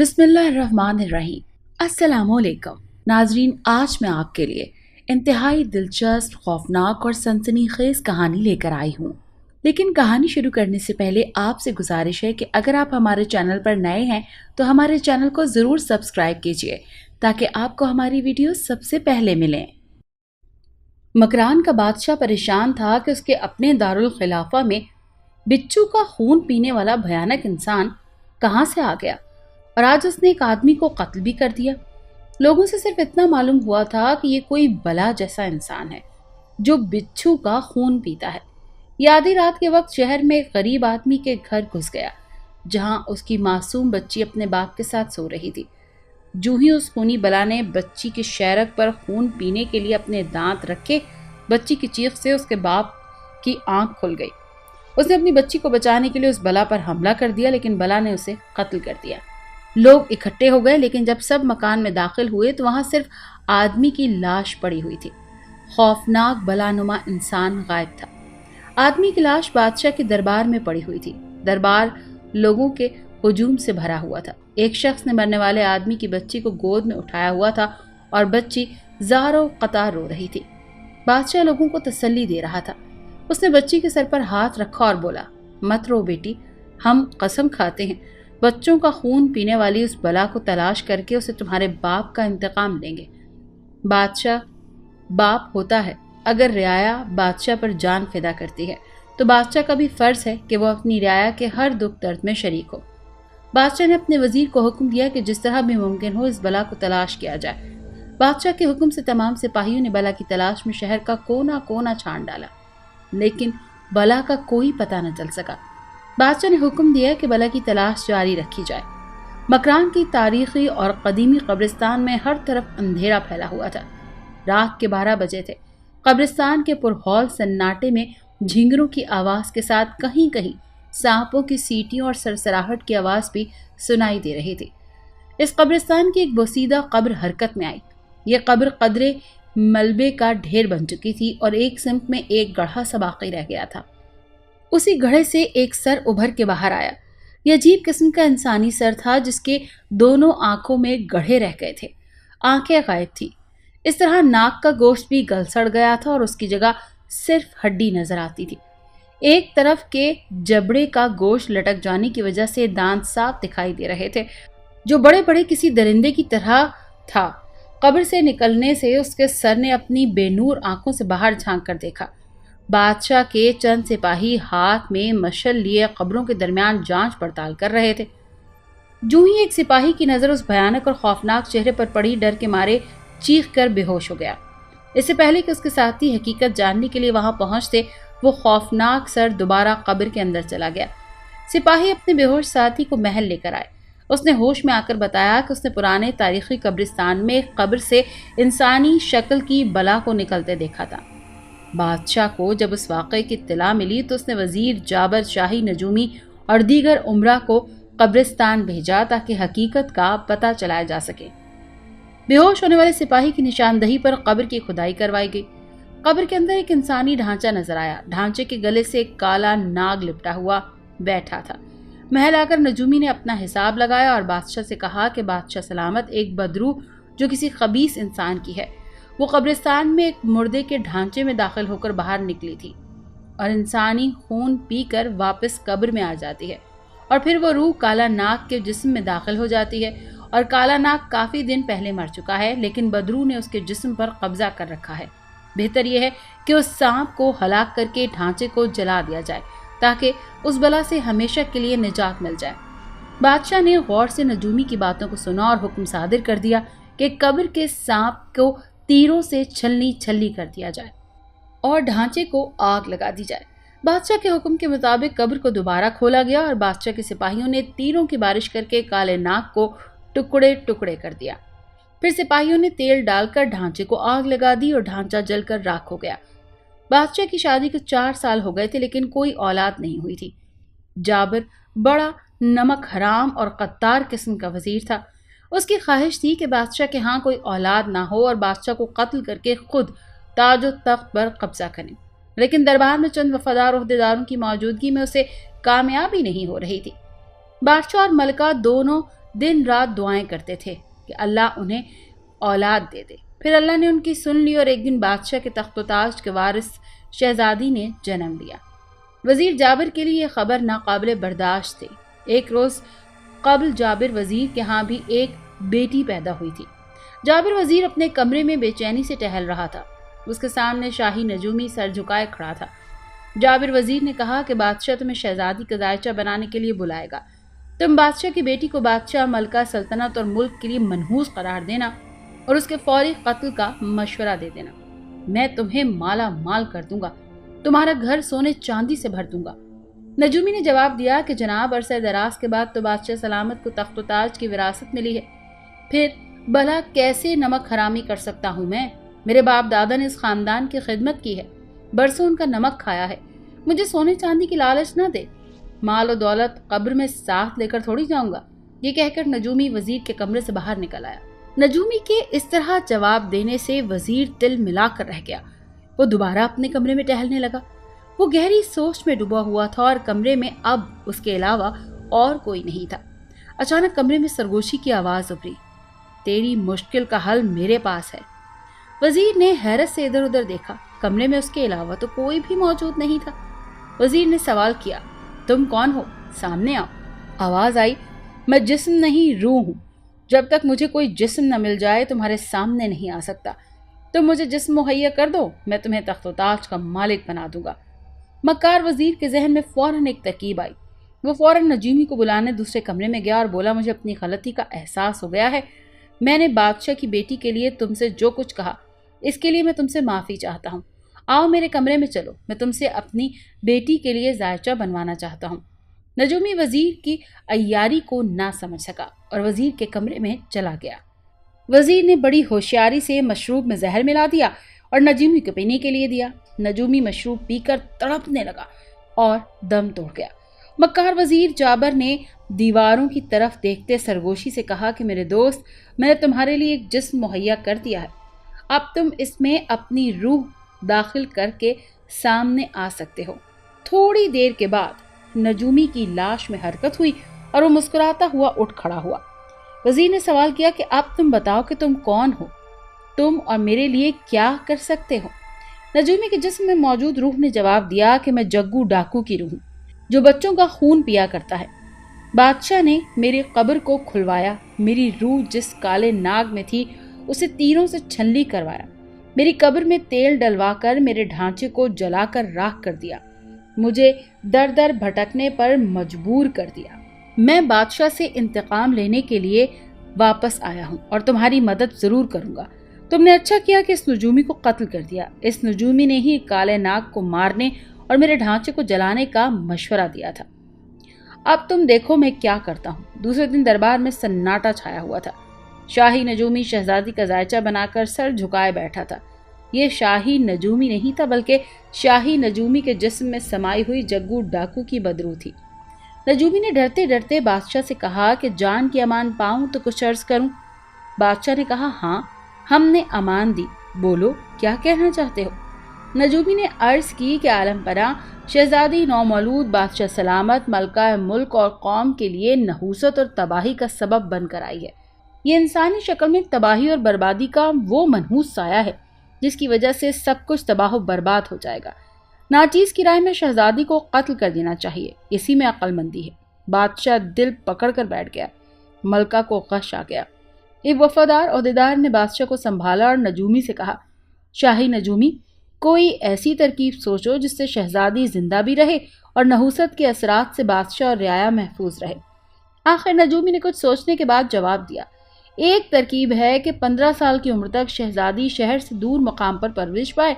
بسم اللہ الرحمن الرحیم۔ السلام علیکم ناظرین، آج میں آپ کے لیے انتہائی دلچسپ، خوفناک اور سنسنی خیز کہانی لے کر آئی ہوں۔ لیکن کہانی شروع کرنے سے پہلے آپ سے گزارش ہے کہ اگر آپ ہمارے چینل پر نئے ہیں تو ہمارے چینل کو ضرور سبسکرائب کیجیے تاکہ آپ کو ہماری ویڈیو سب سے پہلے ملیں۔ مکران کا بادشاہ پریشان تھا کہ اس کے اپنے دارالخلافہ میں بچو کا خون پینے والا بھیانک انسان کہاں سے آ گیا، اور آج اس نے ایک آدمی کو قتل بھی کر دیا۔ لوگوں سے صرف اتنا معلوم ہوا تھا کہ یہ کوئی بلا جیسا انسان ہے جو بچھو کا خون پیتا ہے۔ یہ آدھی رات کے وقت شہر میں ایک غریب آدمی کے گھر گھس گیا جہاں اس کی معصوم بچی اپنے باپ کے ساتھ سو رہی تھی۔ جو ہی اس خونی بلا نے بچی کے شیرک پر خون پینے کے لیے اپنے دانت رکھے، بچی کی چیخ سے اس کے باپ کی آنکھ کھل گئی۔ اس نے اپنی بچی کو بچانے کے لیے اس بلا پر حملہ کر دیا، لیکن بلا نے اسے قتل کر دیا۔ لوگ اکٹھے ہو گئے، لیکن جب سب مکان میں داخل ہوئے تو وہاں صرف آدمی کی لاش پڑی ہوئی تھی۔ خوفناک بلانما انسان غائب تھا۔ آدمی کی لاش بادشاہ کے دربار میں پڑی ہوئی تھی۔ دربار لوگوں کے ہجوم سے بھرا ہوا تھا۔ ایک شخص نے مرنے والے آدمی کی بچی کو گود میں اٹھایا ہوا تھا اور بچی زار و قطار رو رہی تھی۔ بادشاہ لوگوں کو تسلی دے رہا تھا۔ اس نے بچی کے سر پر ہاتھ رکھا اور بولا، مت رو بیٹی، ہم قسم کھاتے ہیں بچوں کا خون پینے والی اس بلا کو تلاش کر کے اسے تمہارے باپ کا انتقام لیں گے۔ بادشاہ باپ ہوتا ہے، اگر رعایا بادشاہ پر جان فدا کرتی ہے تو بادشاہ کا بھی فرض ہے کہ وہ اپنی رعایا کے ہر دکھ درد میں شریک ہو۔ بادشاہ نے اپنے وزیر کو حکم دیا کہ جس طرح بھی ممکن ہو اس بلا کو تلاش کیا جائے۔ بادشاہ کے حکم سے تمام سپاہیوں نے بلا کی تلاش میں شہر کا کونا کونا چھان ڈالا، لیکن بلا کا کوئی پتہ نہ چل سکا۔ بادشاہ نے حکم دیا کہ بلا کی تلاش جاری رکھی جائے۔ مکران کی تاریخی اور قدیمی قبرستان میں ہر طرف اندھیرا پھیلا ہوا تھا۔ رات کے 12 بجے تھے۔ قبرستان کے پرہول سناٹے میں جھینگروں کی آواز کے ساتھ کہیں کہیں سانپوں کی سیٹیوں اور سرسراہٹ کی آواز بھی سنائی دے رہی تھی۔ اس قبرستان کی ایک بوسیدہ قبر حرکت میں آئی۔ یہ قبر قدرے ملبے کا ڈھیر بن چکی تھی اور ایک سمت میں ایک گڑھا سا باقی رہ گیا تھا۔ اسی گڑھے سے ایک سر ابھر کے باہر آیا۔ یہ عجیب قسم کا انسانی سر تھا جس کے دونوں آنکھوں میں گڑھے رہ گئے تھے، آنکھیں غائب تھی۔ اس طرح ناک کا گوشت بھی گل سڑ گیا تھا اور اس کی جگہ صرف ہڈی نظر آتی تھی۔ ایک طرف کے جبڑے کا گوشت لٹک جانے کی وجہ سے دانت صاف دکھائی دے رہے تھے جو بڑے بڑے کسی درندے کی طرح تھا۔ قبر سے نکلنے سے اس کے سر نے اپنی بے نور آنکھوں سے باہر جھانک کر دیکھا۔ بادشاہ کے چند سپاہی ہاتھ میں مشعل لیے قبروں کے درمیان جانچ پڑتال کر رہے تھے۔ جو ہی ایک سپاہی کی نظر اس بھیانک اور خوفناک چہرے پر پڑی، ڈر کے مارے چیخ کر بے ہوش ہو گیا۔ اس سے پہلے کہ اس کے ساتھی حقیقت جاننے کے لیے وہاں پہنچتے، وہ خوفناک سر دوبارہ قبر کے اندر چلا گیا۔ سپاہی اپنے بے ہوش ساتھی کو محل لے کر آئے۔ اس نے ہوش میں آ کر بتایا کہ اس نے پرانے تاریخی قبرستان میں ایک قبر سے انسانی شکل کی بلا کو نکلتے دیکھا تھا۔ بادشاہ کو جب اس واقعے کی اطلاع ملی تو اس نے وزیر جابر شاہی نجومی اور دیگر امراء کو قبرستان بھیجا تاکہ حقیقت کا پتہ چلایا جا سکے۔ بے ہوش ہونے والے سپاہی کی نشاندہی پر قبر کی کھدائی کروائی گئی۔ قبر کے اندر ایک انسانی ڈھانچہ نظر آیا۔ ڈھانچے کے گلے سے ایک کالا ناگ لپٹا ہوا بیٹھا تھا۔ محل آ کر نجومی نے اپنا حساب لگایا اور بادشاہ سے کہا کہ بادشاہ سلامت، ایک بدروح جو کسی خبیث انسان کی ہے، وہ قبرستان میں ایک مردے کے ڈھانچے میں داخل ہو کر باہر نکلی تھی اور انسانی خون پی کر واپس قبر میں آ جاتی ہے، اور پھر وہ روح کالا ناگ کے جسم میں داخل ہو جاتی ہے، اور کالا ناگ کافی دن پہلے مر چکا ہے لیکن بدروح نے اس کے جسم پر قبضہ کر رکھا ہے۔ بہتر یہ ہے کہ اس سانپ کو ہلاک کر کے ڈھانچے کو جلا دیا جائے تاکہ اس بلا سے ہمیشہ کے لیے نجات مل جائے۔ بادشاہ نے غور سے نجومی کی باتوں کو سنا اور حکم صادر کر دیا کہ قبر کے سانپ کو تیروں سے چھلنی چھلی کر دیا جائے اور ڈھانچے کو آگ لگا دی جائے۔ بادشاہ کے حکم کے مطابق قبر کو دوبارہ کھولا گیا اور بادشاہ کے سپاہیوں نے تیروں کی بارش کر کے کالے ناگ کو ٹکڑے ٹکڑے کر دیا۔ پھر سپاہیوں نے تیل ڈال کر ڈھانچے کو آگ لگا دی اور ڈھانچہ جل کر راکھ ہو گیا۔ بادشاہ کی شادی کو 4 سال ہو گئے تھے لیکن کوئی اولاد نہیں ہوئی تھی۔ جابر بڑا نمک حرام اور قطار قسم کا وزیر تھا۔ اس کی خواہش تھی کہ بادشاہ کے ہاں کوئی اولاد نہ ہو اور بادشاہ کو قتل کر کے خود تاج و تخت پر قبضہ کریں، لیکن دربار میں چند وفادار عہدیداروں کی موجودگی میں اسے کامیابی نہیں ہو رہی تھی۔ بادشاہ اور ملکہ دونوں دن رات دعائیں کرتے تھے کہ اللہ انہیں اولاد دے دے۔ پھر اللہ نے ان کی سن لی اور ایک دن بادشاہ کے تخت و تاج کے وارث شہزادی نے جنم لیا۔ وزیر جابر کے لیے یہ خبر ناقابل برداشت تھی۔ ایک روز قبل جابر وزیر کے ہاں بھی ایک بیٹی پیدا ہوئی تھی۔ جابر وزیر اپنے کمرے میں بے چینی سے ٹہل رہا تھا۔ اس کے سامنے شاہی نجومی سر جھکائے کھڑا تھا۔ جابر وزیر نے کہا کہ بادشاہ تمہیں شہزادی کا ذائچہ بنانے کے لیے بلائے گا۔ تم بادشاہ کی بیٹی کو بادشاہ، ملکہ، سلطنت اور ملک کے لیے منحوس قرار دینا اور اس کے فوری قتل کا مشورہ دے دینا۔ میں تمہیں مالا مال کر دوں گا، تمہارا گھر سونے چاندی سے بھر دوں گا۔ نجومی نے جواب دیا کہ جناب، عرصہ دراز کے بعد تو بادشاہ سلامت کو تخت و تاج کی وراثت ملی ہے، پھر بھلا کیسے نمک حرامی کر سکتا ہوں میں؟ میرے باپ دادا نے اس خاندان کی خدمت کی ہے، برسوں ان کا نمک کھایا ہے، مجھے سونے چاندی کی لالچ نہ دے۔ مال و دولت قبر میں ساتھ لے کر تھوڑی جاؤں گا۔ یہ کہہ کر نجومی وزیر کے کمرے سے باہر نکل آیا۔ نجومی کے اس طرح جواب دینے سے وزیر تل ملا کر رہ گیا۔ وہ دوبارہ اپنے کمرے میں ٹہلنے لگا۔ وہ گہری سوچ میں ڈوبا ہوا تھا اور کمرے میں اب اس کے علاوہ اور کوئی نہیں تھا۔ اچانک کمرے میں سرگوشی کی آواز ابھری۔ تیری مشکل کا حل میرے پاس ہے۔ وزیر نے حیرت سے ادھر ادھر دیکھا۔ کمرے میں اس کے علاوہ تو کوئی بھی موجود نہیں تھا۔ وزیر نے سوال کیا، تم کون ہو؟ سامنے آؤ۔ آواز آئی، میں جسم نہیں، روح ہوں۔ جب تک مجھے کوئی جسم نہ مل جائے تمہارے سامنے نہیں آ سکتا۔ تم مجھے جسم مہیا کر دو، میں تمہیں تخت و تاج کا مالک بنا دوں گا۔ مکار وزیر کے ذہن میں فوراً ایک ترکیب آئی۔ وہ فوراً نجومی کو بلانے دوسرے کمرے میں گیا اور بولا، مجھے اپنی غلطی کا احساس ہو گیا ہے۔ میں نے بادشاہ کی بیٹی کے لیے تم سے جو کچھ کہا، اس کے لیے میں تم سے معافی چاہتا ہوں۔ آؤ میرے کمرے میں چلو، میں تم سے اپنی بیٹی کے لیے ذائچہ بنوانا چاہتا ہوں۔ نجومی وزیر کی عیاری کو نہ سمجھ سکا اور وزیر کے کمرے میں چلا گیا۔ وزیر نے بڑی ہوشیاری سے مشروب میں زہر ملا دیا اور نجومی کو پینے کے لیے دیا۔ نجومی مشروب پی کر تڑپنے لگا اور دم توڑ گیا۔ مکار وزیر جابر نے دیواروں کی طرف دیکھتے سرگوشی سے کہا کہ میرے دوست، میں نے تمہارے لیے ایک جسم مہیا کر دیا ہے، اب تم اس میں اپنی روح داخل کر کے سامنے آ سکتے ہو۔ تھوڑی دیر کے بعد نجومی کی لاش میں حرکت ہوئی اور وہ مسکراتا ہوا اٹھ کھڑا ہوا۔ وزیر نے سوال کیا کہ اب تم بتاؤ کہ تم کون ہو، تم اور میرے لیے کیا کر سکتے ہو؟ نجومی کے جسم میں موجود روح نے جواب دیا کہ میں جگو ڈاکو کی روح ہوں جو بچوں کا خون پیا کرتا ہے۔ بادشاہ نے میری قبر کو کھلوایا، میری روح جس کالے ناگ میں تھی اسے تیروں سے چھلنی کروایا، میری قبر میں تیل ڈلوا کر میرے ڈھانچے کو جلا کر راکھ کر دیا، مجھے در در بھٹکنے پر مجبور کر دیا۔ میں بادشاہ سے انتقام لینے کے لیے واپس آیا ہوں اور تمہاری مدد ضرور کروں گا۔ تم نے اچھا کیا کہ اس نجومی کو قتل کر دیا۔ اس نجومی نے ہی کالے ناگ کو مارنے اور میرے ڈھانچے کو جلانے کا مشورہ دیا تھا۔ اب تم دیکھو میں کیا کرتا ہوں۔ دوسرے دن دربار میں سناٹا چھایا ہوا تھا۔ شاہی نجومی شہزادی کا ذائچہ بنا کر سر جھکائے بیٹھا تھا۔ یہ شاہی نجومی نہیں تھا بلکہ شاہی نجومی کے جسم میں سمائی ہوئی جگو ڈاکو کی بدرو تھی۔ نجومی نے ڈرتے ڈرتے بادشاہ سے کہا کہ جان کی امان پاؤں تو کچھ عرض کروں۔ بادشاہ نے کہا، ہاں ہم نے امان دی، بولو کیا کہنا چاہتے ہو؟ نجومی نے عرض کی کہ عالم پناہ شہزادی نومولود بادشاہ سلامت ملکہ ملک اور قوم کے لیے نحوست اور تباہی کا سبب بن کر آئی ہے۔ یہ انسانی شکل میں تباہی اور بربادی کا وہ منحوس سایہ ہے جس کی وجہ سے سب کچھ تباہ و برباد ہو جائے گا۔ ناچیز کی رائے میں شہزادی کو قتل کر دینا چاہیے، اسی میں عقل مندی ہے۔ بادشاہ دل پکڑ کر بیٹھ گیا۔ ملکہ کو غش آ گیا۔ ایک وفادار عہدیدار نے بادشاہ کو سنبھالا اور نجومی سے کہا، شاہی نجومی، کوئی ایسی ترکیب سوچو جس سے شہزادی زندہ بھی رہے اور نحوست کے اثرات سے بادشاہ اور رعایا محفوظ رہے۔ آخر نجومی نے کچھ سوچنے کے بعد جواب دیا، ایک ترکیب ہے کہ 15 سال کی عمر تک شہزادی شہر سے دور مقام پر پرورش پائے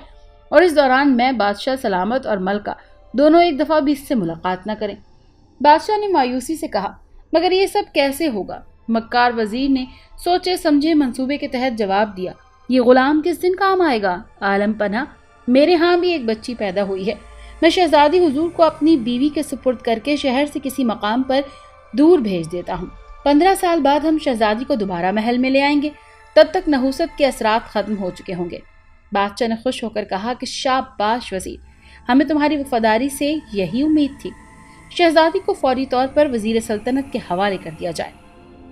اور اس دوران میں بادشاہ سلامت اور ملکہ دونوں ایک دفعہ بھی اس سے ملاقات نہ کریں۔ بادشاہ نے مایوسی سے کہا، مگر یہ سب کیسے ہوگا؟ مکار وزیر نے سوچے سمجھے منصوبے کے تحت جواب دیا، یہ غلام کس دن کام آئے گا؟ عالم پناہ میرے ہاں بھی ایک بچی پیدا ہوئی ہے، میں شہزادی حضور کو اپنی بیوی کے سپرد کر کے شہر سے کسی مقام پر دور بھیج دیتا ہوں۔ 15 سال بعد ہم شہزادی کو دوبارہ محل میں لے آئیں گے، تب تک نحوست کے اثرات ختم ہو چکے ہوں گے۔ بادشاہ نے خوش ہو کر کہا کہ شاباش وزیر، ہمیں تمہاری وفاداری سے یہی امید تھی۔ شہزادی کو فوری طور پر وزیر سلطنت کے حوالے کر دیا جائے۔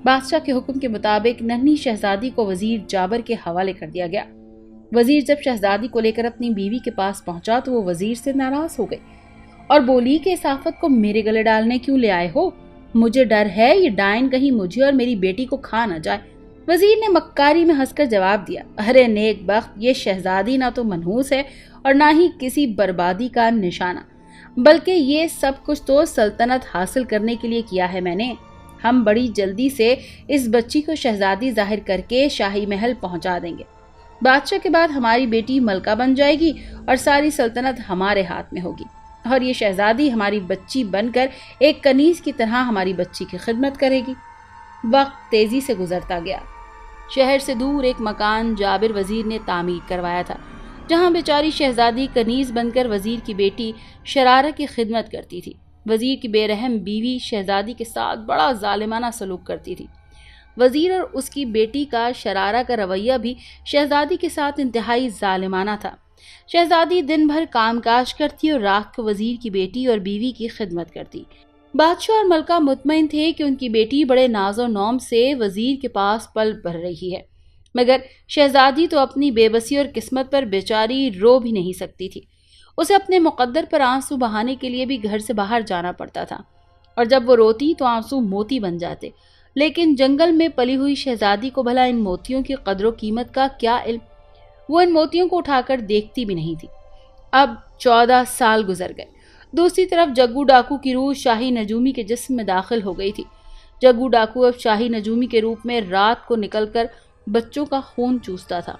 بادشاہ کے حکم کے مطابق ننھی شہزادی کو وزیر جابر کے حوالے کر دیا گیا۔ وزیر جب شہزادی کو لے کر اپنی بیوی کے پاس پہنچا تو وہ وزیر سے ناراض ہو گئی اور بولی کہ اس آفت کو میرے گلے ڈالنے کیوں لے آئے ہو؟ مجھے ڈر ہے یہ ڈائن کہیں مجھے اور میری بیٹی کو کھا نہ جائے۔ وزیر نے مکاری میں ہنس کر جواب دیا، ارے نیک بخت، یہ شہزادی نہ تو منحوس ہے اور نہ ہی کسی بربادی کا نشانہ، بلکہ یہ سب کچھ تو سلطنت حاصل کرنے کے لیے کیا ہے میں نے۔ ہم بڑی جلدی سے اس بچی کو شہزادی ظاہر کر کے شاہی محل پہنچا دیں گے۔ بادشاہ کے بعد ہماری بیٹی ملکہ بن جائے گی اور ساری سلطنت ہمارے ہاتھ میں ہوگی، اور یہ شہزادی ہماری بچی بن کر ایک کنیز کی طرح ہماری بچی کی خدمت کرے گی۔ وقت تیزی سے گزرتا گیا۔ شہر سے دور ایک مکان جابر وزیر نے تعمیر کروایا تھا، جہاں بیچاری شہزادی کنیز بن کر وزیر کی بیٹی شرارہ کی خدمت کرتی تھی۔ وزیر کی بے رحم بیوی شہزادی کے ساتھ بڑا ظالمانہ سلوک کرتی تھی۔ وزیر اور اس کی بیٹی کا شرارہ کا رویہ بھی شہزادی کے ساتھ انتہائی ظالمانہ تھا۔ شہزادی دن بھر کام کاج کرتی اور رات کو وزیر کی بیٹی اور بیوی کی خدمت کرتی۔ بادشاہ اور ملکہ مطمئن تھے کہ ان کی بیٹی بڑے ناز و نوم سے وزیر کے پاس پل بھر رہی ہے، مگر شہزادی تو اپنی بے بسی اور قسمت پر بیچاری رو بھی نہیں سکتی تھی۔ اسے اپنے مقدر پر آنسو بہانے کے لیے بھی گھر سے باہر جانا پڑتا تھا، اور جب وہ روتی تو آنسو موتی بن جاتے۔ لیکن جنگل میں پلی ہوئی شہزادی کو بھلا ان موتیوں کی قدر و قیمت کا کیا علم؟ وہ ان موتیوں کو اٹھا کر دیکھتی بھی نہیں تھی۔ اب 14 سال گزر گئے۔ دوسری طرف جگو ڈاکو کی روح شاہی نجومی کے جسم میں داخل ہو گئی تھی۔ جگو ڈاکو اب شاہی نجومی کے روپ میں رات کو نکل کر بچوں کا خون چوستا تھا۔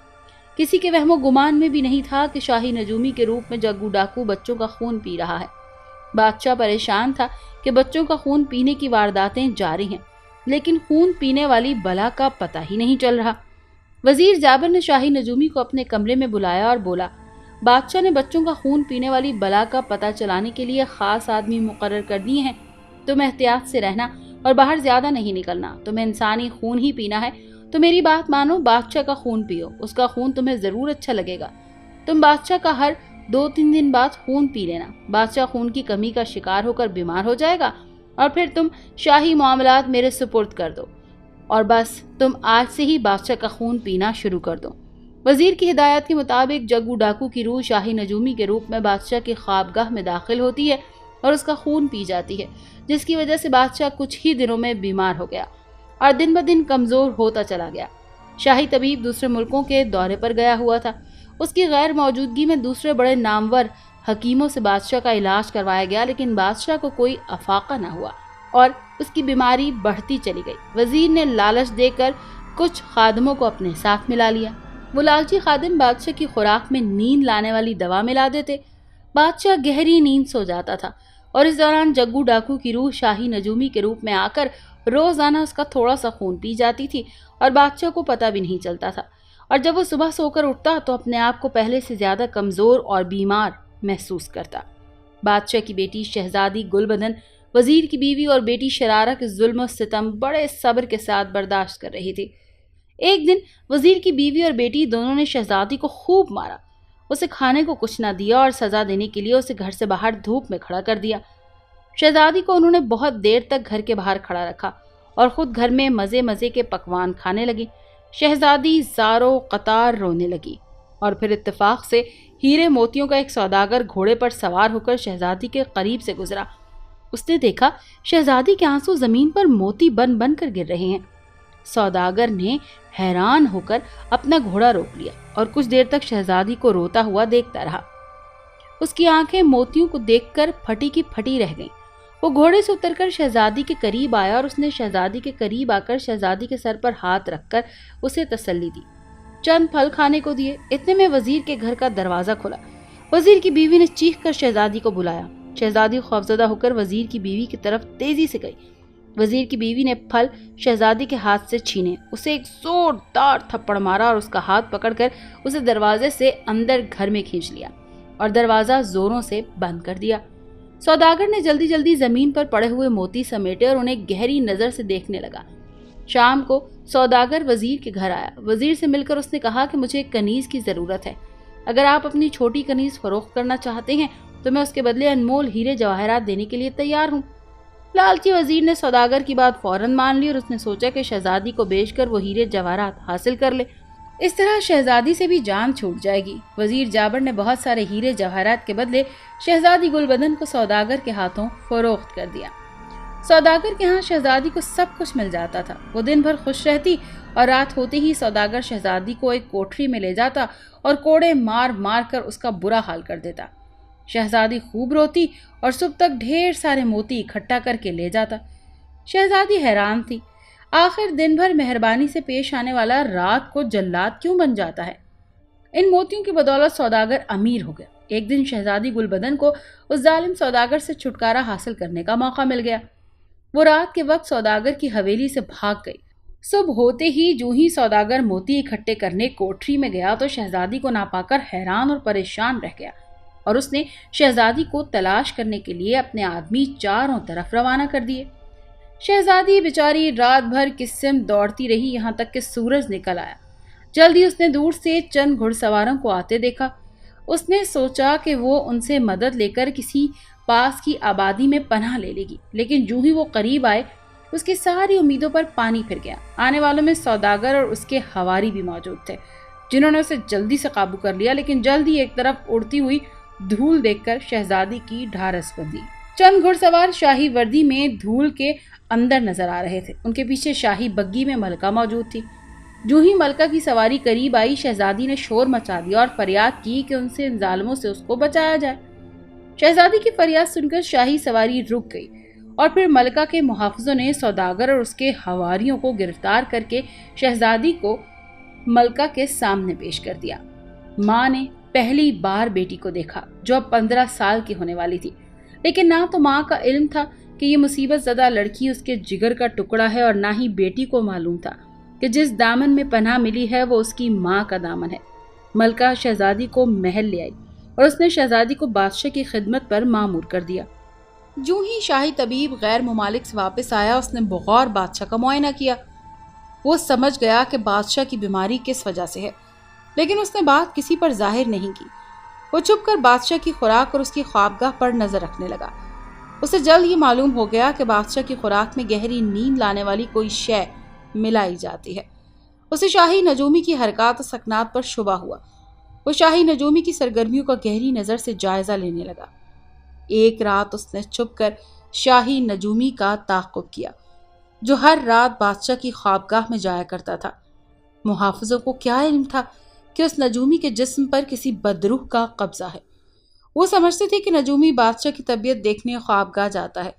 کسی کے وہم و گمان میں بھی نہیں تھا کہ شاہی نجومی کے روپ میں جگو ڈاکو بچوں کا خون پی رہا ہے۔ بادشاہ پریشان تھا کہ بچوں کا خون پینے کی وارداتیں جاری ہیں، لیکن خون پینے والی بلا کا پتہ ہی نہیں چل رہا۔ وزیر جابر نے شاہی نجومی کو اپنے کمرے میں بلایا اور بولا، بادشاہ نے بچوں کا خون پینے والی بلا کا پتہ چلانے کے لیے خاص آدمی مقرر کر دیے ہیں۔ تم احتیاط سے رہنا اور باہر زیادہ نہیں نکلنا۔ تمہیں انسانی خون ہی پینا ہے تو میری بات مانو، بادشاہ کا خون پیو، اس کا خون تمہیں ضرور اچھا لگے گا۔ تم بادشاہ کا ہر 2-3 دن بعد خون پی لینا۔ بادشاہ خون کی کمی کا شکار ہو کر بیمار ہو جائے گا اور پھر تم شاہی معاملات میرے سپرد کر دو، اور بس تم آج سے ہی بادشاہ کا خون پینا شروع کر دو۔ وزیر کی ہدایت کے مطابق جگو ڈاکو کی روح شاہی نجومی کے روپ میں بادشاہ کی خوابگاہ میں داخل ہوتی ہے اور اس کا خون پی جاتی ہے، جس کی وجہ سے بادشاہ کچھ ہی دنوں میں بیمار ہو گیا اور دن بدن کمزور ہوتا چلا گیا۔ شاہی طبیب دوسرے ملکوں کے دورے پر گیا ہوا تھا۔ اس کی غیر موجودگی میں دوسرے بڑے نامور حکیموں سے بادشاہ کا علاج کروایا گیا، لیکن بادشاہ کو کوئی افاقہ نہ ہوا اور اس کی بیماری بڑھتی چلی گئی۔ وزیر نے لالچ دے کر کچھ خادموں کو اپنے ساتھ ملا لیا۔ وہ لالچی خادم بادشاہ کی خوراک میں نیند لانے والی دوا ملا دیتے۔ بادشاہ گہری نیند سو جاتا تھا اور اس دوران جگو ڈاکو کی روح شاہی نجومی کے روپ میں آ کر روزانہ اس کا تھوڑا سا خون پی جاتی تھی اور بادشاہ کو پتہ بھی نہیں چلتا تھا، اور جب وہ صبح سو کر اٹھتا تو اپنے آپ کو پہلے سے زیادہ کمزور اور بیمار محسوس کرتا۔ بادشاہ کی بیٹی شہزادی گل بدن وزیر کی بیوی اور بیٹی شرارہ کے ظلم و ستم بڑے صبر کے ساتھ برداشت کر رہی تھی۔ ایک دن وزیر کی بیوی اور بیٹی دونوں نے شہزادی کو خوب مارا، اسے کھانے کو کچھ نہ دیا اور سزا دینے کے لیے اسے گھر سے باہر دھوپ میں کھڑا کر دیا۔ شہزادی کو انہوں نے بہت دیر تک گھر کے باہر کھڑا رکھا اور خود گھر میں مزے مزے کے پکوان کھانے لگی۔ شہزادی زاروں قطار رونے لگی، اور پھر اتفاق سے ہیرے موتیوں کا ایک سوداگر گھوڑے پر سوار ہو کر شہزادی کے قریب سے گزرا۔ اس نے دیکھا شہزادی کے آنسو زمین پر موتی بن بن کر گر رہے ہیں۔ سوداگر نے حیران ہو کر اپنا گھوڑا روک لیا اور کچھ دیر تک شہزادی کو روتا ہوا دیکھتا رہا۔ اس کی آنکھیں موتیوں کو دیکھ کر پھٹی کی پھٹی رہ گئیں۔ وہ گھوڑے سے اتر کر شہزادی کے قریب آیا اور اس نے شہزادی کے قریب آ کر شہزادی کے سر پر ہاتھ رکھ کر اسے تسلی دی، چند پھل کھانے کو دیے۔ اتنے میں وزیر کے گھر کا دروازہ کھلا۔ وزیر کی بیوی نے چیخ کر شہزادی کو بلایا۔ شہزادی خوفزدہ ہو کر وزیر کی بیوی کی طرف تیزی سے گئی۔ وزیر کی بیوی نے پھل شہزادی کے ہاتھ سے چھینے، اسے ایک زوردار تھپڑ مارا اور اس کا ہاتھ پکڑ کر اسے دروازے سے اندر گھر میں کھینچ لیا اور دروازہ زوروں سے بند کر دیا۔ سوداگر نے جلدی جلدی زمین پر پڑے ہوئے موتی سمیٹے اور انہیں گہری نظر سے دیکھنے لگا۔ شام کو سوداگر وزیر کے گھر آیا۔ وزیر سے مل کر اس نے کہا کہ مجھے ایک کنیز کی ضرورت ہے۔ اگر آپ اپنی چھوٹی کنیز فروخت کرنا چاہتے ہیں تو میں اس کے بدلے انمول ہیرے جواہرات دینے کے لیے تیار ہوں۔ لالچی وزیر نے سوداگر کی بات فوراً مان لی اور اس نے سوچا کہ شہزادی کو بیچ کر وہ ہیرے جواہرات حاصل کر لے، اس طرح شہزادی سے بھی جان چھوٹ جائے گی۔ وزیر جابر نے بہت سارے ہیرے جواہرات کے بدلے شہزادی گلبدن کو سوداگر کے ہاتھوں فروخت کر دیا۔ سوداگر کے ہاں شہزادی کو سب کچھ مل جاتا تھا، وہ دن بھر خوش رہتی اور رات ہوتے ہی سوداگر شہزادی کو ایک کوٹری میں لے جاتا اور کوڑے مار مار کر اس کا برا حال کر دیتا۔ شہزادی خوب روتی اور صبح تک ڈھیر سارے موتی اکٹھا کر کے لے جاتا۔ شہزادی حیران تھی، آخر دن بھر مہربانی سے پیش آنے والا رات کو جلاد کیوں بن جاتا ہے؟ ان موتیوں کی بدولت سوداگر امیر ہو گیا۔ ایک دن شہزادی گلبدن کو اس ظالم سوداگر سے چھٹکارا حاصل کرنے کا موقع مل گیا۔ وہ رات کے وقت سوداگر کی حویلی سے بھاگ گئی۔ صبح ہوتے ہی جو ہی سوداگر موتی اکٹھے کرنے کوٹری میں گیا تو شہزادی کو نہ پا کر حیران اور پریشان رہ گیا اور اس نے شہزادی کو تلاش کرنے کے لیے اپنے آدمی چاروں طرف روانہ کر دیے۔ شہزادی بیچاری رات بھر کس سمت دوڑتی رہی یہاں تک کہ سورج نکل آیا۔ جلدی اس نے دور سے چند گھڑ سواروں کو آتے دیکھا۔ اس نے سوچا کہ وہ ان سے مدد لے کر کسی پاس کی آبادی میں پناہ لے لے گی، لیکن جو ہی وہ قریب آئے اس کی ساری امیدوں پر پانی پھر گیا۔ آنے والوں میں سوداگر اور اس کے ہواری بھی موجود تھے، جنہوں نے اسے جلدی سے قابو کر لیا، لیکن جلد ہی ایک طرف اڑتی ہوئی دھول دیکھ کر شہزادی کی ڈھارس بندھی۔ چند گھڑ سوار شاہی وردی میں دھول کے اندر نظر آ رہے تھے، ان کے پیچھے شاہی بگی میں ملکہ موجود تھی۔ جو ہی ملکہ کی سواری قریب آئی شہزادی نے شور مچا دیا اور فریاد کی کہ ان سے ان ظالموں سے اس کو بچایا جائے۔ شہزادی کی فریاد سن کر شاہی سواری رک گئی اور پھر ملکہ کے محافظوں نے سوداگر اور اس کے حواریوں کو گرفتار کر کے شہزادی کو ملکہ کے سامنے پیش کر دیا۔ ماں نے پہلی بار بیٹی کو دیکھا جو اب 15 سال کی ہونے والی تھی، لیکن نہ تو ماں کا علم تھا کہ یہ مصیبت زدہ لڑکی اس کے جگر کا ٹکڑا ہے اور نہ ہی بیٹی کو معلوم تھا کہ جس دامن میں پناہ ملی ہے وہ اس کی ماں کا دامن ہے۔ ملکہ شہزادی کو محل لے آئی اور اس نے شہزادی کو بادشاہ کی خدمت پر مامور کر دیا۔ جو ہی شاہی طبیب غیر ممالک سے واپس آیا اس نے بغور بادشاہ کا معائنہ کیا۔ وہ سمجھ گیا کہ بادشاہ کی بیماری کس وجہ سے ہے، لیکن اس نے بات کسی پر ظاہر نہیں کی۔ وہ چھپ کر بادشاہ کی خوراک اور اس کی خوابگاہ پر نظر رکھنے لگا۔ اسے جلد ہی معلوم ہو گیا کہ بادشاہ کی خوراک میں گہری نیند لانے والی کوئی شے ملائی جاتی ہے۔ اسے شاہی نجومی کی حرکات و سکنات پر شبہ ہوا۔ وہ شاہی نجومی کی سرگرمیوں کا گہری نظر سے جائزہ لینے لگا۔ ایک رات اس نے چھپ کر شاہی نجومی کا تعاقب کیا جو ہر رات بادشاہ کی خوابگاہ میں جایا کرتا تھا۔ محافظوں کو کیا علم تھا کہ اس نجومی کے جسم پر کسی بدروح کا قبضہ ہے۔ وہ سمجھتے تھے کہ نجومی بادشاہ کی طبیعت دیکھنے خوابگاہ جاتا ہے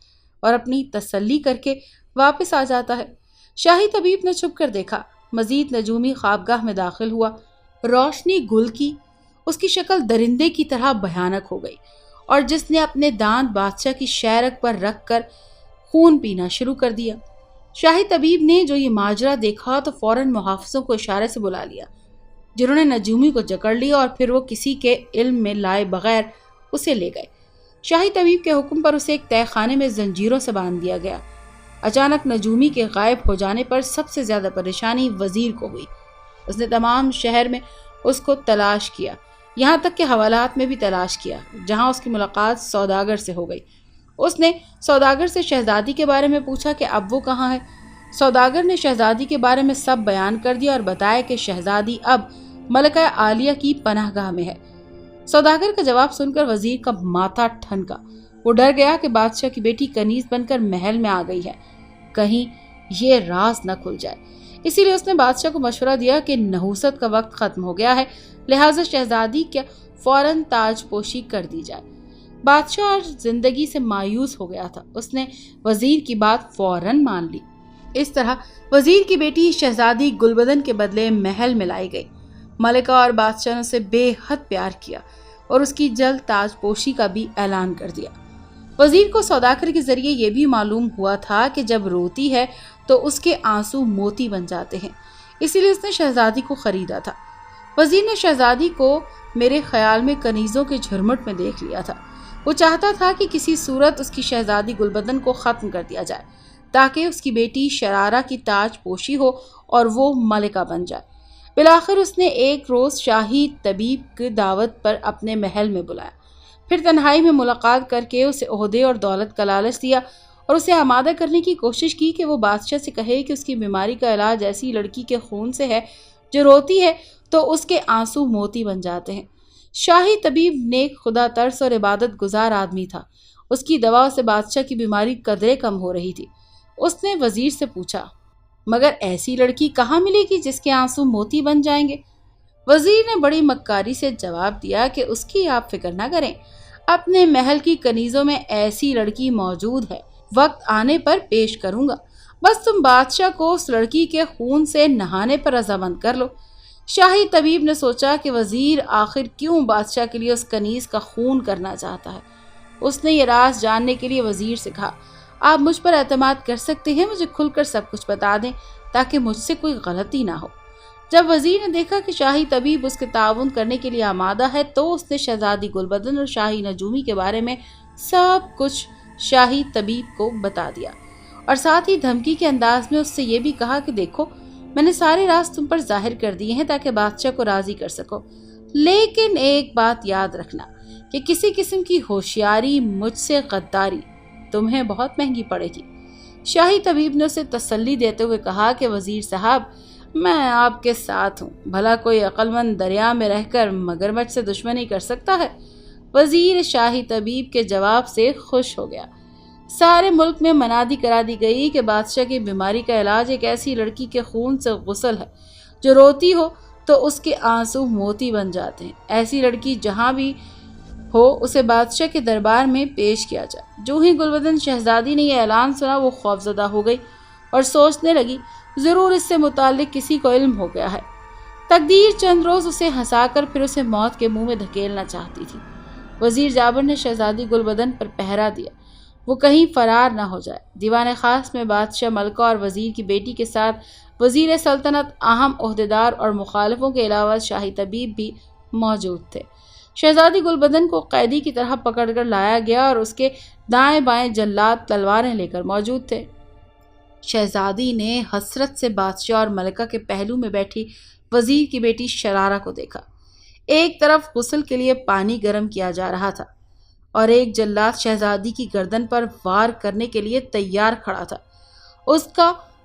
اور اپنی تسلی کر کے واپس آ جاتا ہے۔ شاہی طبیب نے چھپ کر دیکھا۔ مزید نجومی خوابگاہ میں داخل ہوا۔ روشنی گل کی، اس کی شکل درندے کی طرح بھیانک ہو گئی اور جس نے اپنے دانت بادشاہ کی شیرک پر رکھ کر خون پینا شروع کر دیا۔ شاہی طبیب نے جو یہ ماجرا دیکھا تو فوراً محافظوں کو اشارے سے بلا لیا، جنہوں نے نجومی کو جکڑ لیا اور پھر وہ کسی کے علم میں لائے بغیر اسے لے گئے۔ شاہی طبیب کے حکم پر اسے ایک تہہ خانے میں زنجیروں سے باندھ دیا گیا۔ اچانک نجومی کے غائب ہو جانے پر سب سے زیادہ پریشانی وزیر کو ہوئی۔ اس نے تمام شہر میں اس کو تلاش کیا، یہاں تک کہ حوالات میں بھی تلاش کیا، جہاں اس کی ملاقات سوداگر سے ہو گئی۔ اس نے سوداگر سے شہزادی کے بارے میں پوچھا کہ اب وہ کہاں ہے۔ سوداگر نے شہزادی کے بارے میں سب بیان کر دیا اور بتایا کہ شہزادی اب ملکہ عالیہ کی پناہ گاہ میں ہے۔ سوداگر کا جواب سن کر وزیر کا ماتھا ٹھنکا۔ وہ ڈر گیا کہ بادشاہ کی بیٹی کنیز بن کر محل میں آ گئی ہے، کہیں یہ راز نہ کھل جائے۔ اسی لیے اس نے بادشاہ کو مشورہ دیا کہ نحوست کا وقت ختم ہو گیا ہے، لہٰذا شہزادی کے فوراً تاج پوشی کر دی جائے۔ بادشاہ اور زندگی سے مایوس ہو گیا تھا، اس نے وزیر کی بات فوراً مان لی۔ اس طرح وزیر کی بیٹی شہزادی گلبدن کے بدلے محل میں لائی گئی۔ ملکہ اور بادشاہ نے اسے بے حد پیار کیا اور اس کی جلد تاج پوشی کا بھی اعلان کر دیا۔ وزیر کو سوداگر کے ذریعے یہ بھی معلوم ہوا تھا کہ جب روتی ہے تو اس کے آنسو موتی بن جاتے ہیں، اسی لیے اس نے شہزادی کو خریدا تھا۔ وزیر نے شہزادی کو میرے خیال میں کنیزوں کے جھرمٹ میں دیکھ لیا تھا۔ وہ چاہتا تھا کہ کسی صورت اس کی شہزادی گلبدن کو ختم کر دیا جائے تاکہ اس کی بیٹی شرارہ کی تاج پوشی ہو اور وہ ملکہ بن جائے۔ بالآخر اس نے ایک روز شاہی طبیب کی دعوت پر اپنے محل میں بلایا، پھر تنہائی میں ملاقات کر کے اسے عہدے اور دولت کا لالچ دیا اور اسے آمادہ کرنے کی کوشش کی کہ وہ بادشاہ سے کہے کہ اس کی بیماری کا علاج ایسی لڑکی کے خون سے ہے جو روتی ہے تو اس کے آنسو موتی بن جاتے ہیں۔ شاہی طبیب نیک خدا ترس اور عبادت گزار آدمی تھا۔ اس کی دوا سے بادشاہ کی بیماری قدرے کم ہو رہی تھی۔ اس نے وزیر سے پوچھا، مگر ایسی لڑکی کہاں ملے گی جس کے آنسو موتی بن جائیں گے؟ وزیر نے بڑی مکاری سے جواب دیا کہ اس کی آپ فکر نہ کریں، اپنے محل کی کنیزوں میں ایسی لڑکی موجود ہے، وقت آنے پر پیش کروں گا، بس تم بادشاہ کو اس لڑکی کے خون سے نہانے پر رضامند کر لو۔ شاہی طبیب نے سوچا کہ وزیر آخر کیوں بادشاہ کے لیے اس کنیز کا خون کرنا چاہتا ہے۔ اس نے یہ راز جاننے کے لیے وزیر سے کہا، آپ مجھ پر اعتماد کر سکتے ہیں، مجھے کھل کر سب کچھ بتا دیں تاکہ مجھ سے کوئی غلطی نہ ہو۔ جب وزیر نے دیکھا کہ شاہی طبیب اس کے تعاون کرنے کے لیے آمادہ ہے تو اس نے شہزادی گلبدن اور شاہی نجومی کے بارے میں سب کچھ شاہی طبیب کو بتا دیا، اور ساتھ ہی دھمکی کے انداز میں اس سے یہ بھی کہا کہ دیکھو، میں نے سارے راز تم پر ظاہر کر دیے ہیں تاکہ بادشاہ کو راضی کر سکو، لیکن ایک بات یاد رکھنا کہ کسی قسم کی ہوشیاری، مجھ سے غداری تمہیں بہت مہنگی پڑے گی۔ شاہی طبیب نے اسے تسلی دیتے ہوئے کہا کہ وزیر صاحب، میں آپ کے ساتھ ہوں، بھلا کوئی عقل مند دریا میں رہ کر مگرمچھ سے دشمنی کر سکتا ہے؟ وزیر شاہی طبیب کے جواب سے خوش ہو گیا۔ سارے ملک میں منادی کرا دی گئی کہ بادشاہ کی بیماری کا علاج ایک ایسی لڑکی کے خون سے غسل ہے جو روتی ہو تو اس کے آنسو موتی بن جاتے ہیں۔ ایسی لڑکی جہاں بھی ہو اسے بادشاہ کے دربار میں پیش کیا جائے۔ جو ہی گلبدن شہزادی نے یہ اعلان سنا وہ خوفزدہ ہو گئی اور سوچنے لگی، ضرور اس سے متعلق کسی کو علم ہو گیا ہے۔ تقدیر چند روز اسے ہنسا کر پھر اسے موت کے منہ میں دھکیلنا چاہتی تھی۔ وزیر جابر نے شہزادی گلبدن پر پہرا دیا، وہ کہیں فرار نہ ہو جائے۔ دیوان خاص میں بادشاہ، ملکہ اور وزیر کی بیٹی کے ساتھ وزیر سلطنت، اہم عہدیدار اور مخالفوں کے علاوہ شاہی طبیب بھی موجود تھے۔ شہزادی گلبدن کو قیدی کی طرح پکڑ کر لایا گیا اور اس کے دائیں بائیں جلاد تلواریں لے کر موجود تھے۔ شہزادی نے حسرت سے بادشاہ اور ملکہ کے پہلو میں بیٹھی وزیر کی بیٹی شرارہ کو دیکھا۔ ایک طرف غسل کے لیے پانی گرم کیا جا رہا تھا اور ایک جلاد شہزادی کی گردن پر وار کرنے کے لیے تیار کھڑا تھا۔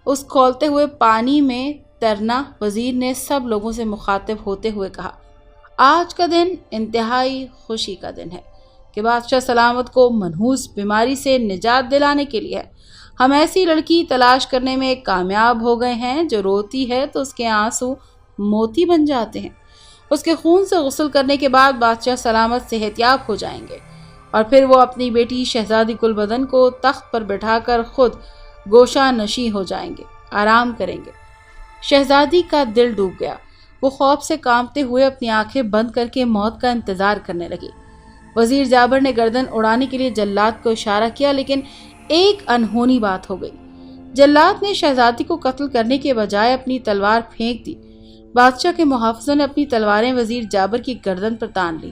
اس کھولتے ہوئے پانی میں تیرنا وزیر نے سب لوگوں سے مخاطب ہوتے ہوئے کہا، آج کا دن انتہائی خوشی کا دن ہے کہ بادشاہ سلامت کو منحوس بیماری سے نجات دلانے کے لیے ہم ایسی لڑکی تلاش کرنے میں کامیاب ہو گئے ہیں جو روتی ہے تو اس کے آنسو موتی بن جاتے ہیں۔ اس کے خون سے غسل کرنے کے بعد بادشاہ سلامت صحت یاب ہو جائیں گے اور پھر وہ اپنی بیٹی شہزادی گلبدن کو تخت پر بٹھا کر خود گوشہ نشیں ہو جائیں گے، آرام کریں گے۔ شہزادی کا دل ڈوب گیا۔ وہ خوف سے کانپتے ہوئے اپنی آنکھیں بند کر کے موت کا انتظار کرنے لگی۔ وزیر جابر نے گردن اڑانے کے لیے جلاد کو اشارہ کیا، لیکن ایک انہونی بات ہو گئی۔ جلاد نے شہزادی کو قتل کرنے کے بجائے اپنی تلوار پھینک دی۔ بادشاہ کے محافظوں نے اپنی تلواریں وزیر جابر کی گردن پر تان لی۔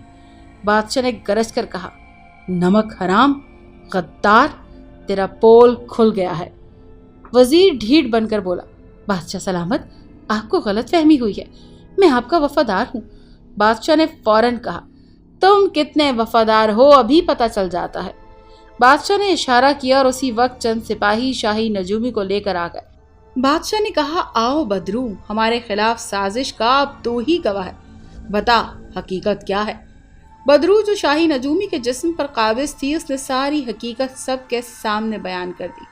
بادشاہ نے گرج کر کہا، نمک حرام، غدار، تیرا پول کھل گیا ہے۔ وزیر ڈھیٹ بن کر بولا، بادشاہ سلامت، آپ کو غلط فہمی ہوئی ہے، میں آپ کا وفادار ہوں۔ بادشاہ نے فوراً کہا، تم کتنے وفادار ہو ابھی پتہ چل جاتا ہے۔ بادشاہ نے اشارہ کیا اور اسی وقت چند سپاہی شاہی نجومی کو لے کر آ گئے۔ بادشاہ نے کہا، آؤ بدرو، ہمارے خلاف سازش کا اب تو ہی گواہ ہے، بتا حقیقت کیا ہے۔ بدرو جو شاہی نجومی کے جسم پر قابض تھی، اس نے ساری حقیقت سب کے سامنے بیان کر دی۔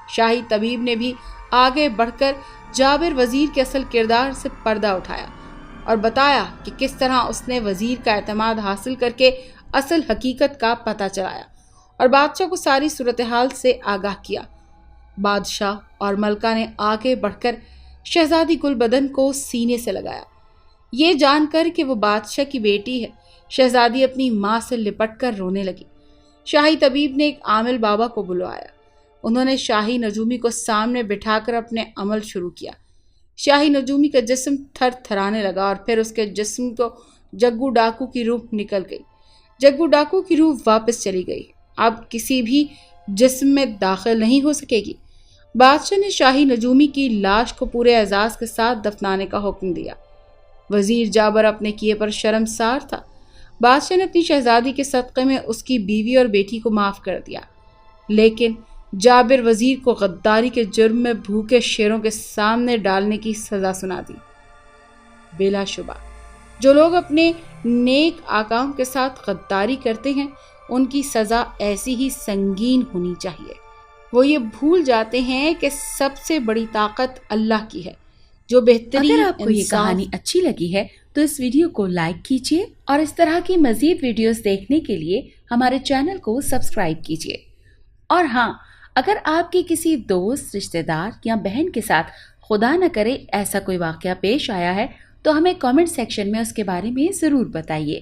شاہی طبیب نے بھی آگے بڑھ کر جابر وزیر کے اصل کردار سے پردہ اٹھایا اور بتایا کہ کس طرح اس نے وزیر کا اعتماد حاصل کر کے اصل حقیقت کا پتہ چلایا اور بادشاہ کو ساری صورتحال سے آگاہ کیا۔ بادشاہ اور ملکہ نے آگے بڑھ کر شہزادی گلبدن کو سینے سے لگایا۔ یہ جان کر کہ وہ بادشاہ کی بیٹی ہے، شہزادی اپنی ماں سے لپٹ کر رونے لگی۔ شاہی طبیب نے ایک عامل بابا کو بلوایا۔ انہوں نے شاہی نجومی کو سامنے بٹھا کر اپنے عمل شروع کیا۔ شاہی نجومی کا جسم تھر تھرانے لگا اور پھر اس کے جسم کو جگو ڈاکو کی روح نکل گئی۔ جگو ڈاکو کی روح واپس چلی گئی، اب کسی بھی جسم میں داخل نہیں ہو سکے گی۔ بادشاہ نے شاہی نجومی کی لاش کو پورے اعزاز کے ساتھ دفنانے کا حکم دیا۔ وزیر جابر اپنے کیے پر شرمسار تھا۔ بادشاہ نے اپنی شہزادی کے صدقے میں اس کی بیوی اور بیٹی کو معاف کر دیا، لیکن جابر وزیر کو غداری کے جرم میں بھوکے شیروں کے سامنے ڈالنے کی سزا سنا دی۔ بلا شبہ جو لوگ اپنے نیک آقاؤں کے ساتھ غداری کرتے ہیں ان کی سزا ایسی ہی سنگین ہونی چاہیے۔ وہ یہ بھول جاتے ہیں کہ سب سے بڑی طاقت اللہ کی ہے جو بہترین اگر آپ کو یہ کہانی اچھی لگی ہے تو اس ویڈیو کو لائک کیجیے اور اس طرح کی مزید ویڈیوز دیکھنے کے لیے ہمارے چینل کو سبسکرائب کیجیے۔ اور ہاں، اگر آپ کے کسی دوست، رشتہ دار یا بہن کے ساتھ خدا نہ کرے ایسا کوئی واقعہ پیش آیا ہے تو ہمیں کامنٹ سیکشن میں اس کے بارے میں ضرور بتائیے۔